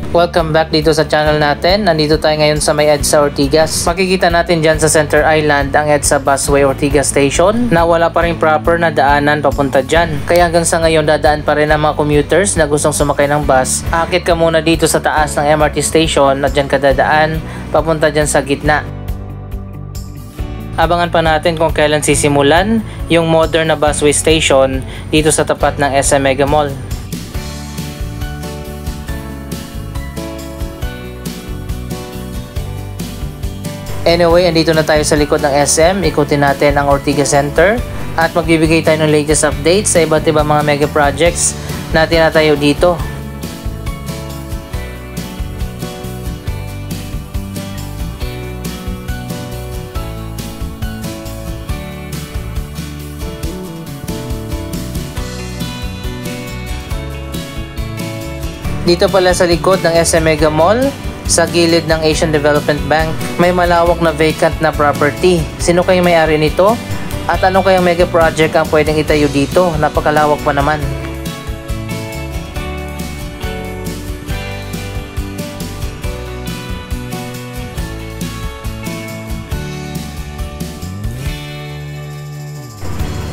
Welcome back dito sa channel natin. Nandito tayo ngayon sa may EDSA Ortigas. Makikita natin dyan sa Center Island ang EDSA Busway Ortigas Station na wala pa rin proper na daanan papunta dyan. Kaya hanggang sa ngayon dadaan pa rin ang mga commuters na gustong sumakay ng bus. Akit ka muna dito sa taas ng MRT station at dyan ka dadaan papunta dyan sa gitna. Abangan pa natin kung kailan sisimulan yung modern na busway station dito sa tapat ng SM Mega Mall. Anyway, andito na tayo sa likod ng SM. Ikutin natin ang Ortigas Center at magbibigay tayo ng latest updates sa iba't ibang mga mega projects na tinatayo dito. Dito pala sa likod ng SM Mega Mall, sa gilid ng Asian Development Bank, may malawak na vacant na property. Sino kayong may-ari nito? At ano kayang mega project ang pwedeng itayo dito? Napakalawak pa naman.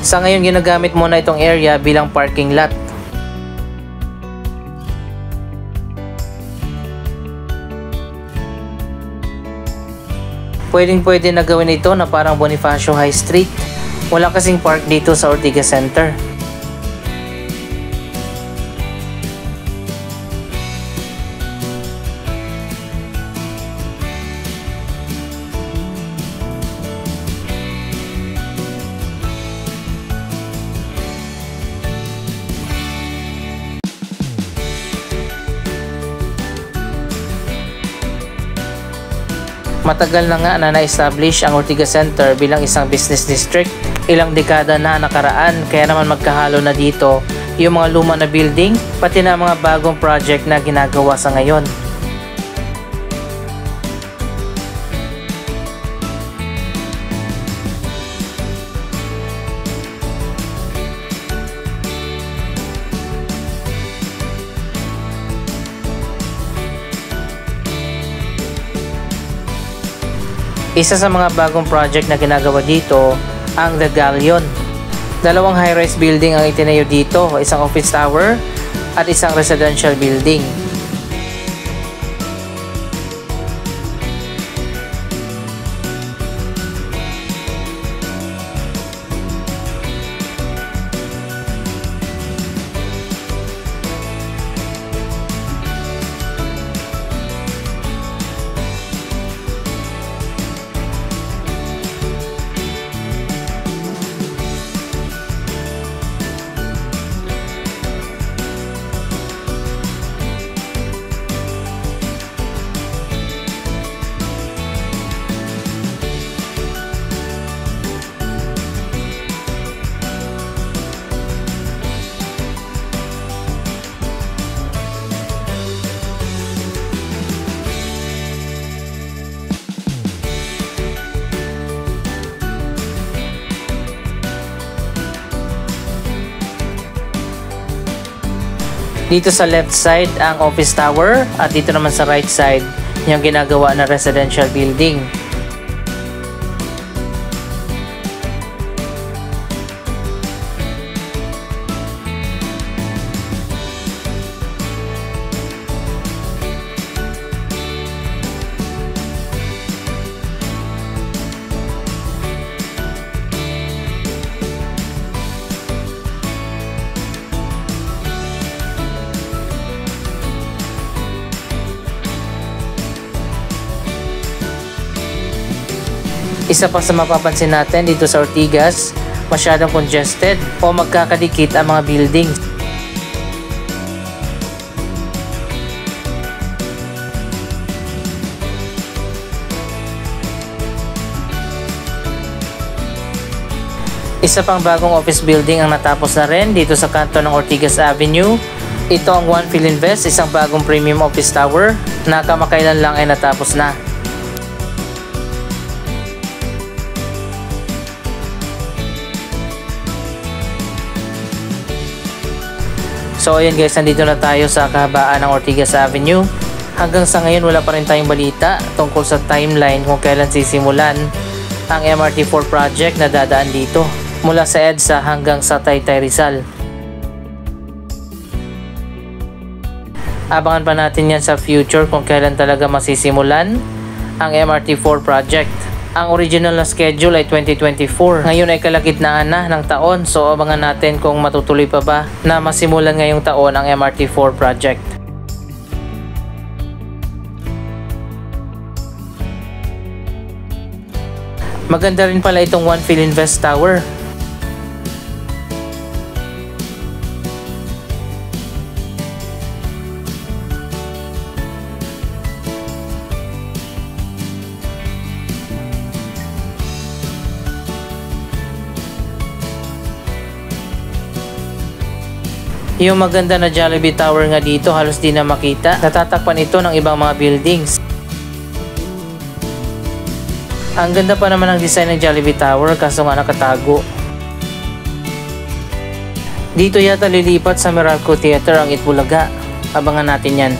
Sa ngayon, ginagamit muna itong area bilang parking lot. Pwedeng-pwede na gawin ito na parang Bonifacio High Street. Wala kasing park dito sa Ortigas Center. Matagal na nga na na-establish ang Ortigas Center bilang isang business district. Ilang dekada na nakaraan, kaya naman magkahalo na dito yung mga luma na building, pati na mga bagong project na ginagawa sa ngayon. Isa sa mga bagong project na ginagawa dito, ang The Galleon. Dalawang high-rise building ang itinayo dito, isang office tower at isang residential building. Dito sa left side ang office tower at dito naman sa right side yung ginagawa na residential building. Isa pa sa mapapansin natin dito sa Ortigas, masyadong congested o magkakadikit ang mga buildings. Isa pang bagong office building ang natapos na rin dito sa kanto ng Ortigas Avenue. Ito ang One Philinvest, isang bagong premium office tower na kamakailan lang ay natapos na. So ayan guys, nandito na tayo sa kahabaan ng Ortigas Avenue. Hanggang sa ngayon wala pa rin tayong balita tungkol sa timeline kung kailan sisimulan ang MRT4 project na dadaan dito mula sa EDSA hanggang sa Taytay Rizal. Abangan pa natin yan sa future kung kailan talaga masisimulan ang MRT4 project. Ang original na schedule ay 2024. Ngayon ay kalagitnaan na ng taon, so abangan natin kung matutuloy pa ba na masimulan ngayong taon ang MRT4 project. Maganda rin pala itong One Philinvest Tower. Yung maganda na Jollibee Tower nga dito halos di na makita. Natatakpan ito ng ibang mga buildings. Ang ganda pa naman ng design ng Jollibee Tower kaso nga nakatago. Dito yata lilipat sa Meralco Theater ang Itbulaga. Abangan natin yan.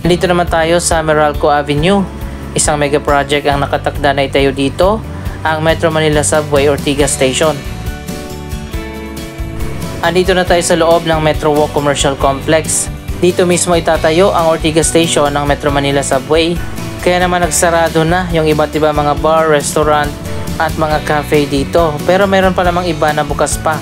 Dito naman tayo sa Meralco Avenue. Isang mega project ang nakatakda na itayo dito, ang Metro Manila Subway Ortigas Station. Andito na tayo sa loob ng Metro Walk Commercial Complex. Dito mismo itatayo ang Ortigas Station ng Metro Manila Subway. Kaya naman nagsarado na yung iba't iba mga bar, restaurant at mga cafe dito. Pero meron pa namang iba na bukas pa.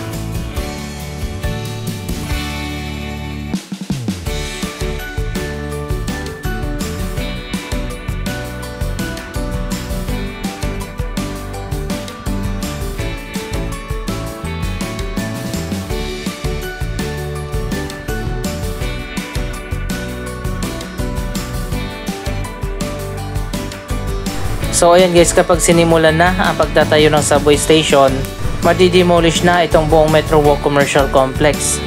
So ayan guys, kapag sinimulan na ang pagtatayo ng subway station, madidemolish na itong buong Metro Walk Commercial Complex.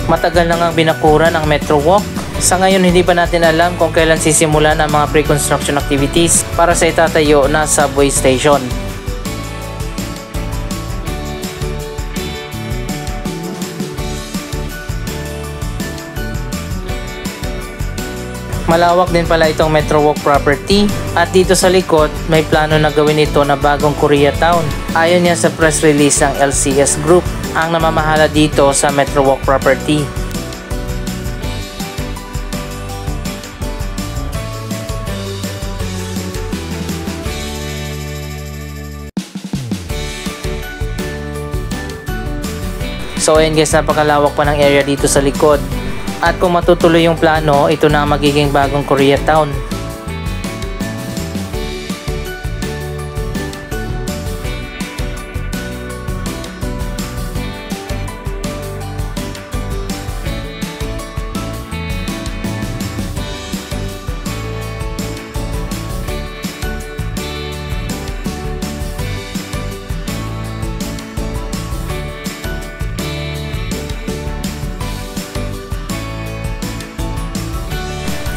Matagal na ngang binakuran ang Metro Walk. Sa ngayon hindi pa natin alam kung kailan sisimulan ang mga pre-construction activities para sa itatayo na subway station. Malawak din pala itong Metro Walk property at dito sa likod may plano na gawin ito na bagong Koreatown. Ayon yan sa press release ng LCS Group, ang namamahala dito sa Metro Walk property. So ayan guys, napakalawak pa ng area dito sa likod. At kung matutuloy yung plano, ito na ang magiging bagong Koreatown.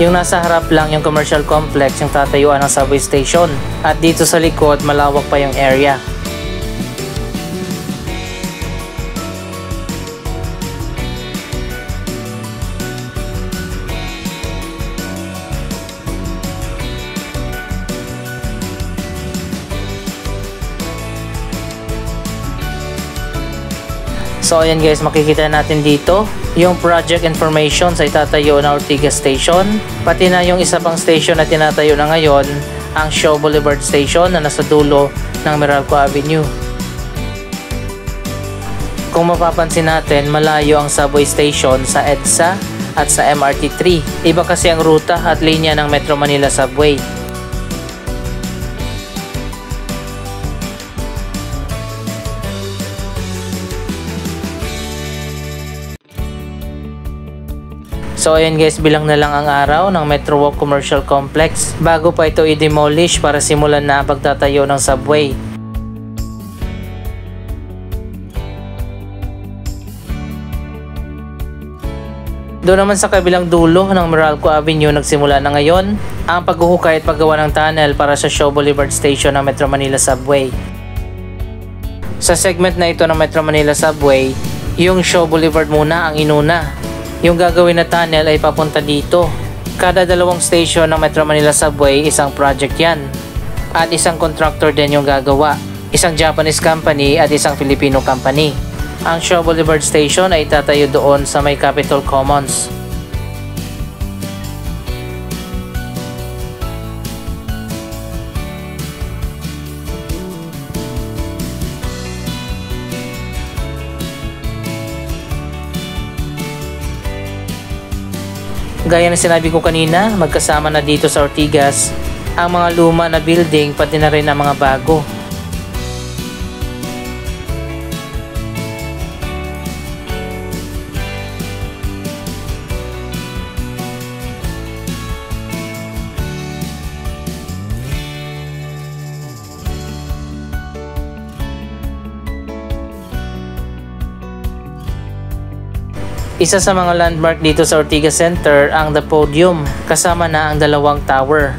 Yung nasa harap lang yung commercial complex, yung tatayuan ng subway station. At dito sa likod, malawak pa yung area. So ayan guys, makikita natin dito yung project information sa itatayo na Ortigas Station, pati na yung isa pang station na tinatayo na ngayon, ang Shaw Boulevard Station na nasa dulo ng Meralco Avenue. Kung mapapansin natin, malayo ang subway station sa EDSA at sa MRT3. Iba kasi ang ruta at linya ng Metro Manila Subway. So ayun guys, bilang na lang ang araw ng Metro Walk Commercial Complex bago pa ito i-demolish para simulan na ang pagtatayo ng subway. Doon naman sa kabilang dulo ng Meralco Avenue nagsimula na ngayon ang paghuhukay at paggawa ng tunnel para sa Shaw Boulevard Station ng Metro Manila Subway. Sa segment na ito ng Metro Manila Subway, yung Shaw Boulevard muna ang inuna. Yung gagawin na tunnel ay papunta dito. Kada dalawang station ng Metro Manila Subway, isang project yan. At isang contractor din yung gagawa. Isang Japanese company at isang Filipino company. Ang Shaw Boulevard Station ay tatayo doon sa may Capitol Commons. Gaya ng sinabi ko kanina, magkasama na dito sa Ortigas ang mga luma na building pati na rin ang mga bago. Isa sa mga landmark dito sa Ortigas Center ang The Podium, kasama na ang dalawang tower.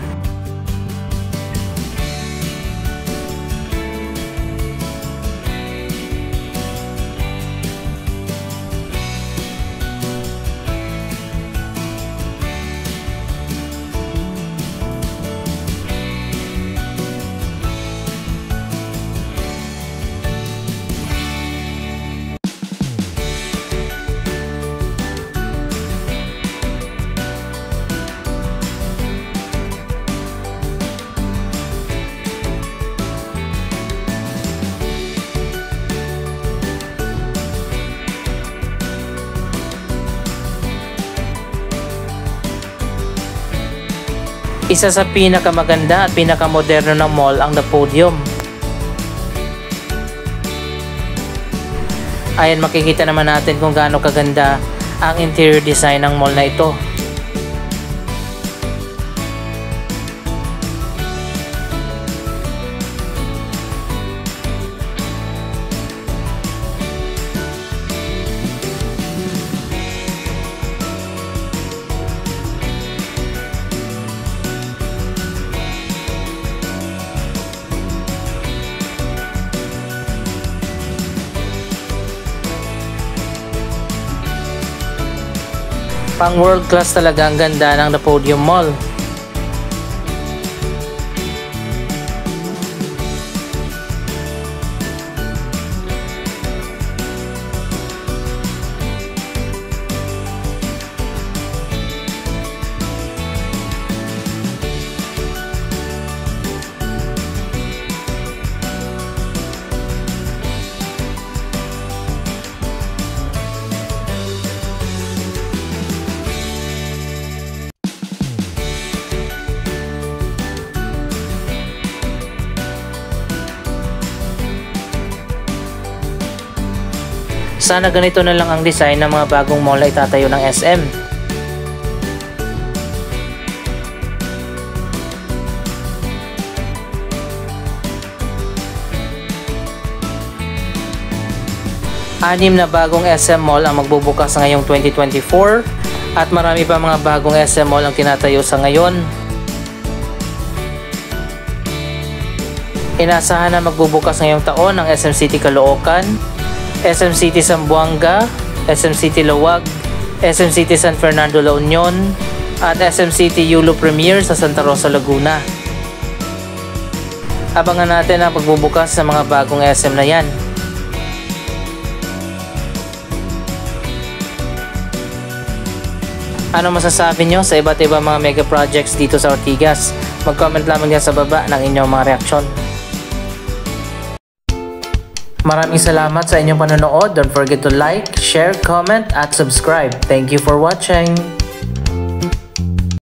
Isa sa pinakamaganda at pinakamoderno na mall ang The Podium. Ayan, makikita naman natin kung gaano kaganda ang interior design ng mall na ito. Pang world class talaga ang ganda ng The Podium Mall. Sana ganito na lang ang design ng mga bagong mall na itatayo ng SM. Anim na bagong SM mall ang magbubukas ngayong 2024 at marami pa mga bagong SM mall ang tinatayo sa ngayon. Inasahan na magbubukas ngayong taon ang SM City Caloocan, SM City Zamboanga, SM City Lawag, SM City San Fernando La Union, at SM City Yulo Premier sa Santa Rosa, Laguna. Abangan natin ang pagbubukas sa mga bagong SM na yan. Ano masasabi nyo sa iba't ibang mga mega projects dito sa Ortigas? Mag-comment lamang dyan sa baba ng inyong mga reaksyon. Maraming salamat sa inyong panonood. Don't forget to like, share, comment, at subscribe. Thank you for watching.